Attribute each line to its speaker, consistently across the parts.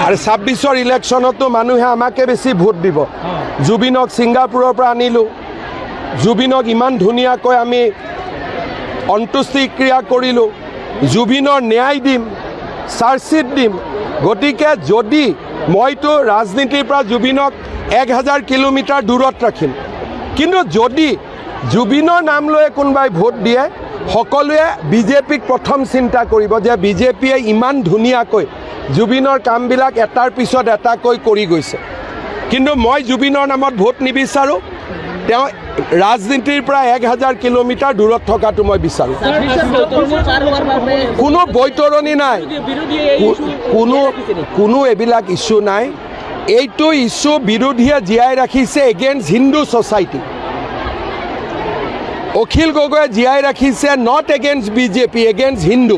Speaker 1: আৰু 26ৰ ইলেকশ্যনতো মানুহে আমাকে বেছি ভোট দিব জুবিনক ছিংগাপুৰৰ পৰা আনিলোঁ জুবিনক ইমান ধুনীয়াকৈ আমি অন্ত্যেষ্টিক্ৰিয়া কৰিলোঁ জুবিনৰ ন্যায় দিম চাৰ্জশ্বিট দিম গতিকে যদি মইতো ৰাজনীতিৰ পৰা জুবিনক 1000 কিলোমিটাৰ দূৰত ৰাখিম কিন্তু যদি জুবিনৰ নাম লৈ কোনোবাই ভোট দিয়ে সকলোৱে বিজেপিক প্ৰথম চিন্তা কৰিব যে বিজেপিয়ে ইমান ধুনীয়াকৈ জুবিনৰ কামবিলাক এটাৰ পিছত এটাকৈ কৰি গৈছে কিন্তু মই জুবিনৰ নামত ভোট নিবিচাৰোঁ তেওঁ ৰাজনীতিৰ পৰা 1000 কিলোমিটাৰ দূৰত থকাটো মই বিচাৰোঁ কোনো বৈতৰণি নাই কোনো এইবিলাক ইছ্যু নাই এইটো ইছ্যু বিৰোধীয়ে জীয়াই ৰাখিছে এগেইনষ্ট হিন্দু ছ'চাইটি অখিল গগৈয়ে জীয়াই ৰাখিছে not against BJP against Hindu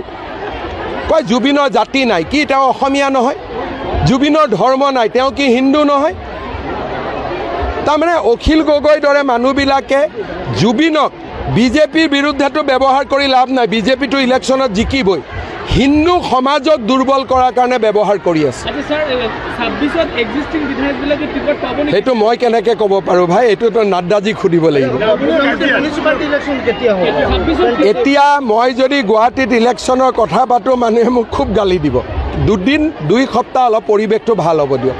Speaker 1: কয় জুবিনৰ জাতি নাই কি তেওঁ অসমীয়া নহয় জুবিনৰ ধৰ্ম নাই তেওঁ কি হিন্দু নহয় তাৰমানে অখিল গগৈৰ দৰে মানুহবিলাকে জুবিনক বিজেপিৰ বিৰুদ্ধেতো ব্যৱহাৰ কৰি লাভ নাই বিজেপিটো ইলেকশ্যনত জিকিবই হিন্দু সমাজক দুৰ্বল কৰাৰ কাৰণে ব্যৱহাৰ কৰি আছে সেইটো মই কেনেকৈ ক'ব পাৰোঁ ভাই এইটোতো নাড্ডাজীক সুধিব লাগিব এতিয়া মই যদি গুৱাহাটীত ইলেকশ্যনৰ কথা পাতোঁ মানুহে মোক খুব গালি দিব 2 সপ্তাহ অলপ পৰিৱেশটো ভাল হ'ব দিয়ক